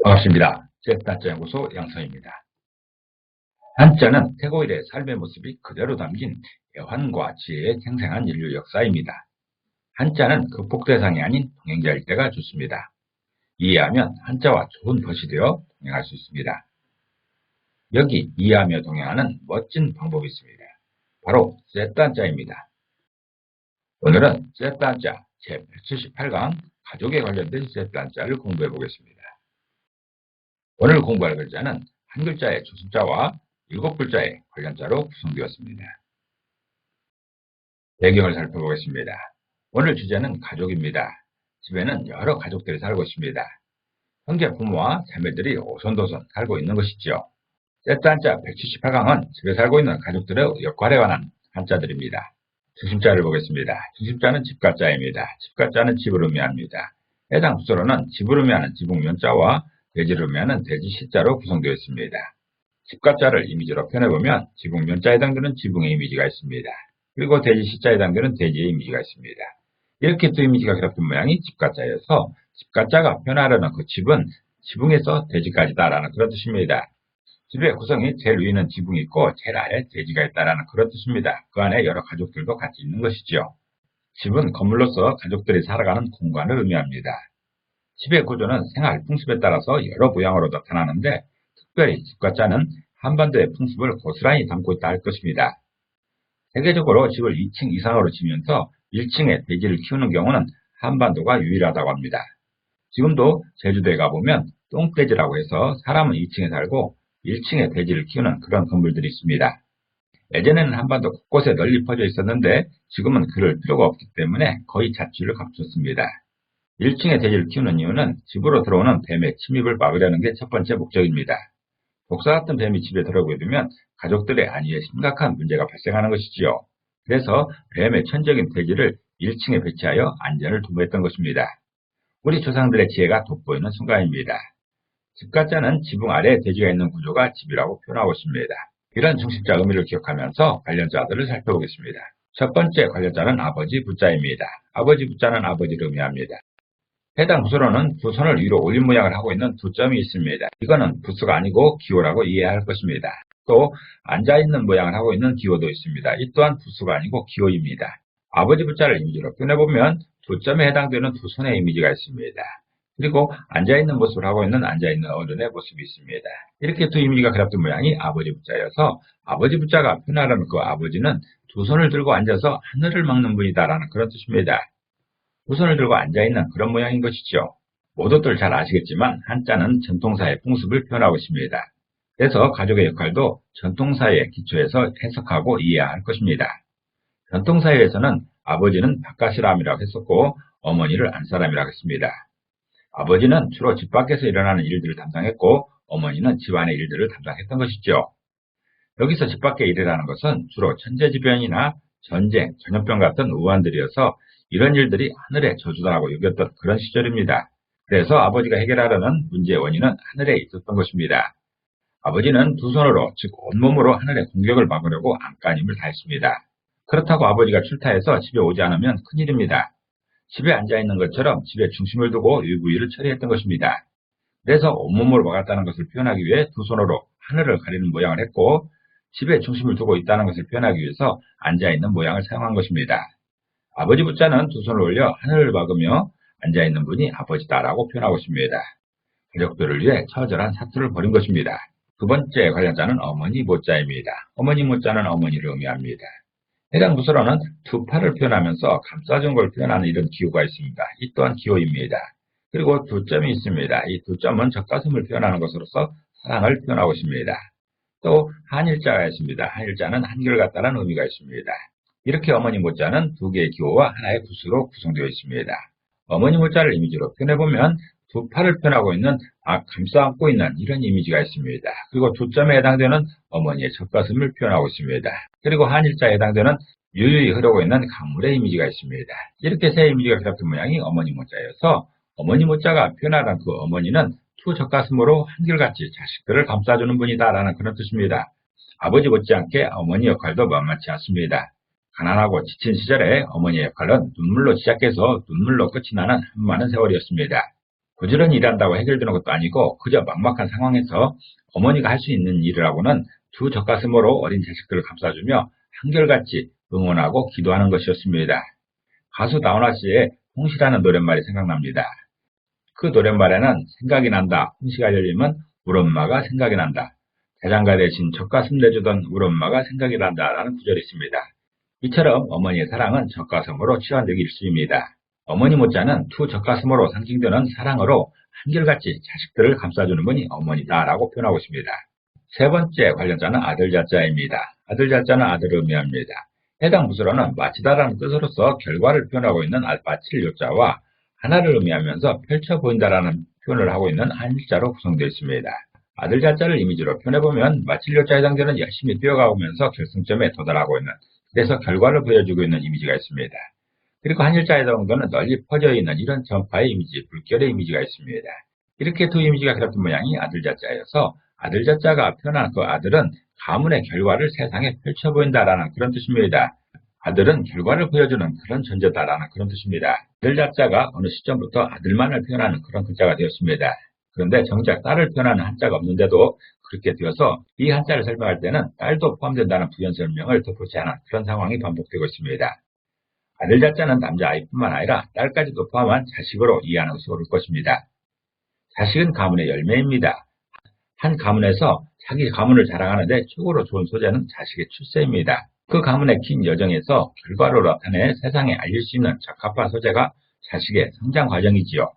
반갑습니다. 제단자연구소 양성입니다. 한자는 태고 일의 삶의 모습이 그대로 담긴 애환과 지혜의 생생한 인류 역사입니다. 한자는 극복 대상이 아닌 동행자일 때가 좋습니다. 이해하면 한자와 좋은 벗이 되어 동행할 수 있습니다. 여기 이해하며 동행하는 멋진 방법이 있습니다. 바로 제단자입니다. 오늘은 제단자 제178강 가족에 관련된 제단자를 공부해 보겠습니다. 오늘 공부할 글자는 한 글자의 초습자와 7글자의 관련자로 구성되었습니다. 배경을 살펴보겠습니다. 오늘 주제는 가족입니다. 집에는 여러 가족들이 살고 있습니다. 형제 부모와 자매들이 오손도손 살고 있는 것이지요. 제단자 178강은 집에 살고 있는 가족들의 역할에 관한 한자들입니다. 중심자를 보겠습니다. 중심자는 집가자입니다. 집가자는 집을 의미합니다. 해당 부서로는 집을 의미하는 지붕면자와 돼지를 의미하는 돼지 시자로 구성되어 있습니다. 집가자를 이미지로 표현해보면 지붕면자에 해당되는 지붕의 이미지가 있습니다. 그리고 돼지 시자에 해당되는 돼지의 이미지가 있습니다. 이렇게 두 이미지가 결합된 모양이 집가자여서 집가자가 표현하려는 그 집은 지붕에서 돼지까지다라는 그런 뜻입니다. 집의 구성이 제일 위에는 지붕이 있고 제일 아래 돼지가 있다라는 그런 뜻입니다. 그 안에 여러 가족들도 같이 있는 것이죠. 집은 건물로서 가족들이 살아가는 공간을 의미합니다. 집의 구조는 생활 풍습에 따라서 여러 모양으로 나타나는데 특별히 집가자는 한반도의 풍습을 고스란히 담고 있다 할 것입니다. 세계적으로 집을 2층 이상으로 지면서 1층에 돼지를 키우는 경우는 한반도가 유일하다고 합니다. 지금도 제주도에 가보면 똥돼지라고 해서 사람은 2층에 살고 1층에 돼지를 키우는 그런 건물들이 있습니다. 예전에는 한반도 곳곳에 널리 퍼져 있었는데 지금은 그럴 필요가 없기 때문에 거의 자취를 감췄습니다. 1층에 돼지를 키우는 이유는 집으로 들어오는 뱀의 침입을 막으려는 게 첫 번째 목적입니다. 독사 같은 뱀이 집에 들어오게 되면 가족들의 안위에 심각한 문제가 발생하는 것이지요. 그래서 뱀의 천적인 돼지를 1층에 배치하여 안전을 도모했던 것입니다. 우리 조상들의 지혜가 돋보이는 순간입니다. 집가자는 지붕 아래에 돼지가 있는 구조가 집이라고 표현하고 있습니다. 이런 중심자 의미를 기억하면서 관련자들을 살펴보겠습니다. 첫 번째 관련자는 아버지 부자입니다. 아버지 부자는 아버지를 의미합니다. 해당 부서로는 두 손을 위로 올린 모양을 하고 있는 두 점이 있습니다. 이거는 부수가 아니고 기호라고 이해해야 할 것입니다. 또 앉아있는 모양을 하고 있는 기호도 있습니다. 이 또한 부수가 아니고 기호입니다. 아버지 부자를 이미지로 표현해보면 두 점에 해당되는 두 손의 이미지가 있습니다. 그리고 앉아있는 모습을 하고 있는 앉아있는 어른의 모습이 있습니다. 이렇게 두 이미지가 결합된 모양이 아버지 부자여서 아버지 부자가 표현하려는 그 아버지는 두 손을 들고 앉아서 하늘을 막는 분이다라는 그런 뜻입니다. 두 손을 들고 앉아있는 그런 모양인 것이죠. 모두들 잘 아시겠지만 한자는 전통사의 풍습을 표현하고 있습니다. 그래서 가족의 역할도 전통사의 기초에서 해석하고 이해해야 할 것입니다. 전통사회에서는 아버지는 바깥사람이라고 했었고 어머니를 안사람이라고 했습니다. 아버지는 주로 집 밖에서 일어나는 일들을 담당했고 어머니는 집안의 일들을 담당했던 것이죠. 여기서 집 밖의 일이라는 것은 주로 천재지변이나 전쟁, 전염병 같은 우환들이어서 이런 일들이 하늘의 저주다라고 여겼던 그런 시절입니다. 그래서 아버지가 해결하려는 문제의 원인은 하늘에 있었던 것입니다. 아버지는 두 손으로, 즉 온몸으로 하늘의 공격을 막으려고 안간힘을 다했습니다. 그렇다고 아버지가 출타해서 집에 오지 않으면 큰일입니다. 집에 앉아있는 것처럼 집에 중심을 두고 일부일을 처리했던 것입니다. 그래서 온몸으로 막았다는 것을 표현하기 위해 두 손으로 하늘을 가리는 모양을 했고 집에 중심을 두고 있다는 것을 표현하기 위해서 앉아있는 모양을 사용한 것입니다. 아버지 부자는 두 손을 올려 하늘을 막으며 앉아있는 분이 아버지다라고 표현하고 있습니다. 가족들을 위해 처절한 사투를 벌인 것입니다. 두 번째 관련자는 어머니 모자입니다. 어머니 모자는 어머니를 의미합니다. 해당 부서로는 두 팔을 표현하면서 감싸준 걸 표현하는 이런 기호가 있습니다. 이 또한 기호입니다. 그리고 두 점이 있습니다. 이 두 점은 젖가슴을 표현하는 것으로서 사랑을 표현하고 있습니다. 또 한일자가 있습니다. 한일자는 한결같다는 의미가 있습니다. 이렇게 어머니 모자는 두 개의 기호와 하나의 부수로 구성되어 있습니다. 어머니 모자를 이미지로 표현해보면 두 팔을 표현하고 있는 감싸 안고 있는 이런 이미지가 있습니다. 그리고 두 점에 해당되는 어머니의 젖가슴을 표현하고 있습니다. 그리고 한일자에 해당되는 유유히 흐르고 있는 강물의 이미지가 있습니다. 이렇게 세 이미지가 결합된 모양이 어머니 모자여서 어머니 모자가 표현하는 그 어머니는 두 젖가슴으로 한결같이 자식들을 감싸주는 분이다라는 그런 뜻입니다. 아버지 못지않게 어머니 역할도 만만치 않습니다. 가난하고 지친 시절에 어머니의 역할은 눈물로 시작해서 눈물로 끝이 나는 한많은 세월이었습니다. 부지런히 일한다고 해결되는 것도 아니고 그저 막막한 상황에서 어머니가 할 수 있는 일이라고는 두 젖가슴으로 어린 자식들을 감싸주며 한결같이 응원하고 기도하는 것이었습니다. 가수 나훈아 씨의 홍시라는 노랫말이 생각납니다. 그 노랫말에는 생각이 난다, 홍시가 열리면 우리 엄마가 생각이 난다. 자장가 대신 젖가슴 내주던 우리 엄마가 생각이 난다라는 구절이 있습니다. 이처럼 어머니의 사랑은 젖가슴으로 치환되기 일쑤입니다. 어머니 못지않은 두 젖가슴으로 상징되는 사랑으로 한결같이 자식들을 감싸주는 분이 어머니다라고 표현하고 있습니다. 세 번째 관련자는 아들 자자입니다. 아들 자자는 아들을 의미합니다. 해당 부수로는 마치다라는 뜻으로서 결과를 표현하고 있는 마칠 요자와 하나를 의미하면서 펼쳐 보인다라는 표현을 하고 있는 한자로 구성되어 있습니다. 아들 자자를 이미지로 표현해보면 마칠 요자에 해당되는 열심히 뛰어가면서 결승점에 도달하고 있는, 그래서 결과를 보여주고 있는 이미지가 있습니다. 그리고 한일자에 해당되는 널리 퍼져 있는 이런 전파의 이미지, 불결의 이미지가 있습니다. 이렇게 두 이미지가 결합된 모양이 아들 자자여서 아들 자자가 표현하는 그 아들은 가문의 결과를 세상에 펼쳐 보인다라는 그런 뜻입니다. 아들은 결과를 보여주는 그런 존재다라는 그런 뜻입니다. 아들 자자가 어느 시점부터 아들만을 표현하는 그런 글자가 되었습니다. 그런데 정작 딸을 표현하는 한자가 없는데도 그렇게 되어서 이 한자를 설명할 때는 딸도 포함된다는 부연 설명을 덧붙이지 않은 그런 상황이 반복되고 있습니다. 아들 자자는 남자아이뿐만 아니라 딸까지도 포함한 자식으로 이해하는 것이 옳을 것입니다. 자식은 가문의 열매입니다. 한 가문에서 자기 가문을 자랑하는데 최고로 좋은 소재는 자식의 출세입니다. 그 가문의 긴 여정에서 결과로 나타내 세상에 알릴 수 있는 적합한 소재가 자식의 성장 과정이지요.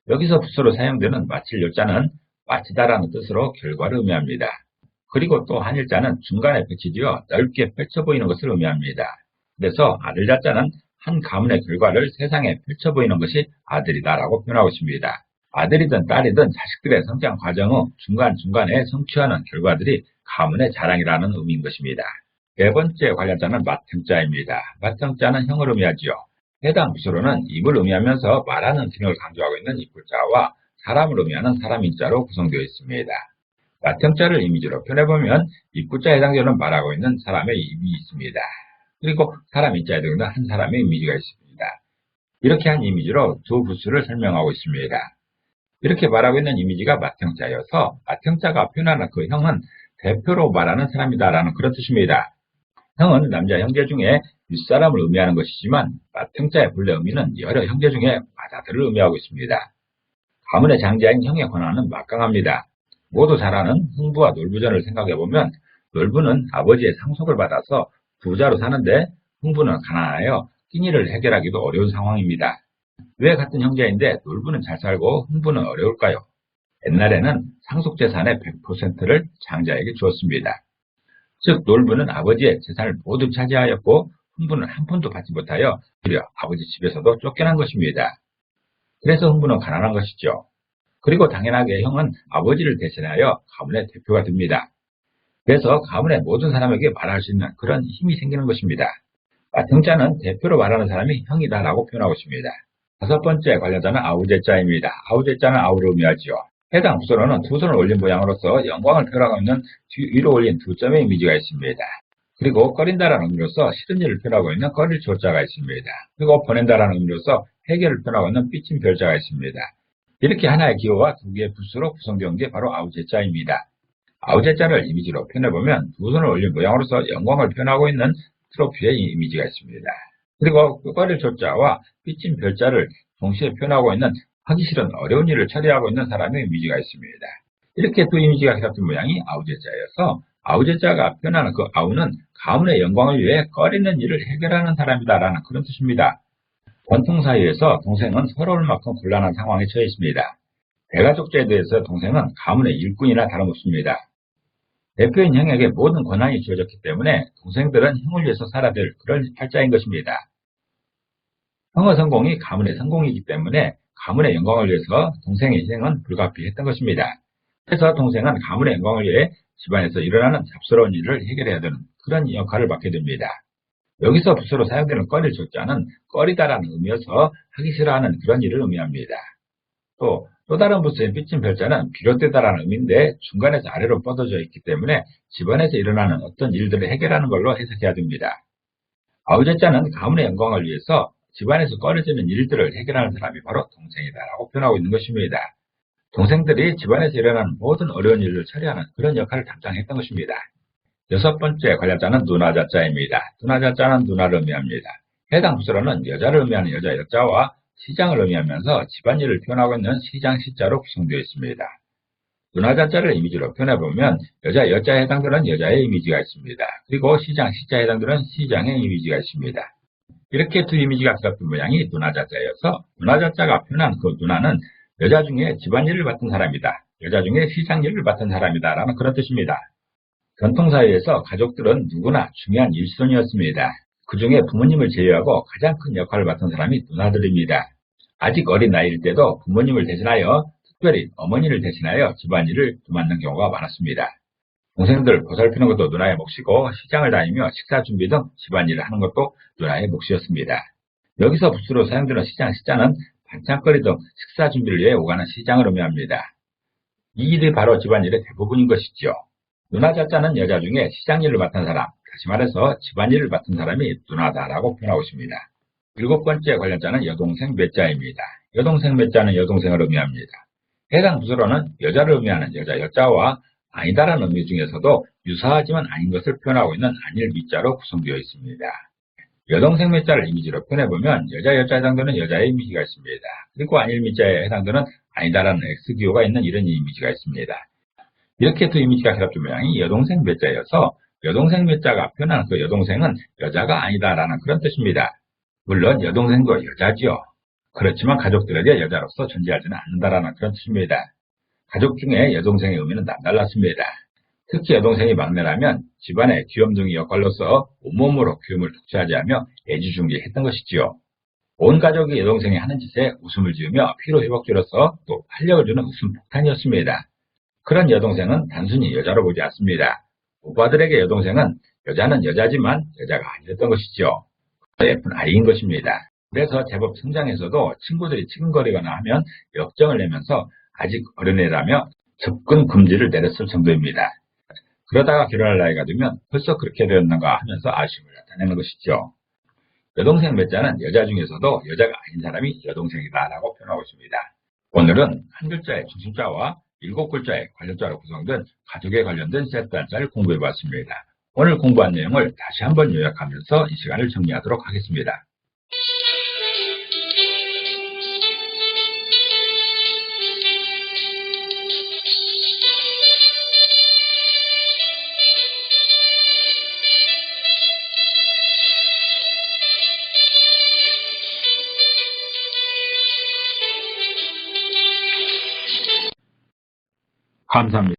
여기서 부수로 사용되는 마칠 요자는 마치다라는 뜻으로 결과를 의미합니다. 그리고 또 한일자는 중간에 배치되어 넓게 펼쳐 보이는 것을 의미합니다. 그래서 아들 자자는 한 가문의 결과를 세상에 펼쳐 보이는 것이 아들이다라고 표현하고 있습니다. 아들이든 딸이든 자식들의 성장 과정의 중간중간에 성취하는 결과들이 가문의 자랑이라는 의미인 것입니다. 네 번째 관련자는 맏형자입니다. 맏형자는 형을 의미하지요. 해당 부수로는 입을 의미하면서 말하는 기능을 강조하고 있는 입글자와 사람을 의미하는 사람인자로 구성되어 있습니다. 맏형자를 이미지로 표현해보면 입구자에 해당되는 말하고 있는 사람의 입이 있습니다. 그리고 사람인자에 해당되는 한 사람의 이미지가 있습니다. 이렇게 한 이미지로 두 부수를 설명하고 있습니다. 이렇게 말하고 있는 이미지가 맏형자여서 맏형자가 표현하는 그 형은 대표로 말하는 사람이다라는 그런 뜻입니다. 형은 남자 형제 중에 윗사람을 의미하는 것이지만 맏형자의 본래 의미는 여러 형제 중에 맏아들을 의미하고 있습니다. 가문의 장자인 형의 권한은 막강합니다. 모두 잘 아는 흥부와 놀부전을 생각해보면 놀부는 아버지의 상속을 받아서 부자로 사는데 흥부는 가난하여 끼니를 해결하기도 어려운 상황입니다. 왜 같은 형제인데 놀부는 잘 살고 흥부는 어려울까요? 옛날에는 상속재산의 100%를 장자에게 주었습니다. 즉 놀부는 아버지의 재산을 모두 차지하였고 흥부는 한 푼도 받지 못하여 오히려 아버지 집에서도 쫓겨난 것입니다. 그래서 흥부는 가난한 것이죠. 그리고 당연하게 형은 아버지를 대신하여 가문의 대표가 됩니다. 그래서 가문의 모든 사람에게 말할 수 있는 그런 힘이 생기는 것입니다. 맏형자는 대표로 말하는 사람이 형이다라고 표현하고 있습니다. 다섯 번째 관련자는 아우제자입니다. 아우제자는 아우를 의미하지요. 해당 부서로는 두 손을 올린 모양으로서 영광을 표현하고 있는 위로 올린 두 점의 이미지가 있습니다. 그리고 꺼린다라는 의미로서 싫은 일을 표현하고 있는 꺼릴 조자가 있습니다. 그리고 보낸다라는 의미로서 해결을 표현하고 있는 삐친 별자가 있습니다. 이렇게 하나의 기호와 두 개의 부수로 구성되는 게 바로 아우제자입니다. 아우제자를 이미지로 표현해보면 두 손을 올린 모양으로서 영광을 표현하고 있는 트로피의 이미지가 있습니다. 그리고 꺼릴 조자와 삐친 별자를 동시에 표현하고 있는 하기 싫은 어려운 일을 처리하고 있는 사람의 이미지가 있습니다. 이렇게 두 이미지가 결합된 모양이 아우제자여서 아우제자가 표현하는 그 아우는 가문의 영광을 위해 꺼리는 일을 해결하는 사람이다라는 그런 뜻입니다. 전통 사회에서 동생은 서러울 만큼 곤란한 상황에 처해 있습니다. 대가족제에 대해서 동생은 가문의 일꾼이나 다름없습니다. 대표인 형에게 모든 권한이 주어졌기 때문에 동생들은 형을 위해서 살아야 될 그런 팔자인 것입니다. 형의 성공이 가문의 성공이기 때문에 가문의 영광을 위해서 동생의 희생은 불가피했던 것입니다. 그래서 동생은 가문의 영광을 위해 집안에서 일어나는 잡스러운 일을 해결해야 되는 그런 역할을 맡게 됩니다. 여기서 부수로 사용되는 꺼릴 조자는 꺼리다라는 의미여서 하기 싫어하는 그런 일을 의미합니다. 또 다른 부수인 삐친 별자는 비롯되다라는 의미인데 중간에서 아래로 뻗어져 있기 때문에 집안에서 일어나는 어떤 일들을 해결하는 걸로 해석해야 됩니다. 아우제자는 가문의 영광을 위해서 집안에서 꺼려지는 일들을 해결하는 사람이 바로 동생이다라고 표현하고 있는 것입니다. 동생들이 집안에서 일어나는 모든 어려운 일을 처리하는 그런 역할을 담당했던 것입니다. 여섯 번째 관련자는 누나자자입니다. 누나자자는 누나를 의미합니다. 해당 부서로는 여자를 의미하는 여자 여자와 시장을 의미하면서 집안일을 표현하고 있는 시장 시자로 구성되어 있습니다. 누나자자를 이미지로 표현해보면 여자 여자에 해당되는 여자의 이미지가 있습니다. 그리고 시장 시자에 해당되는 시장의 이미지가 있습니다. 이렇게 두 이미지가 결합된 모양이 누나자자여서 누나자자가 표현한 그 누나는 여자 중에 집안일을 맡은 사람이다. 여자 중에 시장일을 맡은 사람이다 라는 그런 뜻입니다. 전통사회에서 가족들은 누구나 중요한 일손이었습니다. 그 중에 부모님을 제외하고 가장 큰 역할을 맡은 사람이 누나들입니다. 아직 어린 나이일 때도 부모님을 대신하여, 특별히 어머니를 대신하여 집안일을 도맡는 경우가 많았습니다. 동생들 보살피는 것도 누나의 몫이고 시장을 다니며 식사 준비 등 집안일을 하는 것도 누나의 몫이었습니다. 여기서 부수로 사용되는 시장 시자는 반찬거리 등 식사 준비를 위해 오가는 시장을 의미합니다. 이 일이 바로 집안일의 대부분인 것이죠. 누나자자는 여자 중에 시장일을 맡은 사람, 다시 말해서 집안일을 맡은 사람이 누나다라고 표현하고 있습니다. 일곱 번째 관련자는 여동생 몇자입니다. 여동생 몇자는 여동생을 의미합니다. 해당 부서로는 여자를 의미하는 여자 여자와 아니다라는 의미 중에서도 유사하지만 아닌 것을 표현하고 있는 아닐 미자로 구성되어 있습니다. 여동생 몇자를 이미지로 표현해보면 여자 여자에 해당되는 여자의 이미지가 있습니다. 그리고 아닐 미자에 해당되는 아니다라는 X기호가 있는 이런 이미지가 있습니다. 이렇게 두 이미지가 결합된 모양이 여동생 몇자여서 여동생 몇자가 표현하는 그 여동생은 여자가 아니다라는 그런 뜻입니다. 물론 여동생도 여자지요. 그렇지만 가족들에게 여자로서 존재하지는 않는다라는 그런 뜻입니다. 가족 중에 여동생의 의미는 남달랐습니다. 특히 여동생이 막내라면 집안의 귀염둥이 역할로서 온몸으로 귀염을 독차지하며 애지중지했던 것이지요. 온 가족이 여동생이 하는 짓에 웃음을 지으며 피로회복제로서 또 활력을 주는 웃음 폭탄이었습니다. 그런 여동생은 단순히 여자로 보지 않습니다. 오빠들에게 여동생은 여자는 여자지만 여자가 아니었던 것이죠. 예쁜 아이인 것입니다. 그래서 제법 성장해서도 친구들이 치근거리거나 하면 역정을 내면서 아직 어린애라며 접근 금지를 내렸을 정도입니다. 그러다가 결혼할 나이가 되면 벌써 그렇게 되었는가 하면서 아쉬움을 나타내는 것이죠. 여동생 몇자는 여자 중에서도 여자가 아닌 사람이 여동생이다라고 표현하고 있습니다. 오늘은 한 글자의 중심자와 일곱 글자의 관련자로 구성된 가족에 관련된 세트 한자를 공부해봤습니다. 오늘 공부한 내용을 다시 한번 요약하면서 이 시간을 정리하도록 하겠습니다. 감사합니다.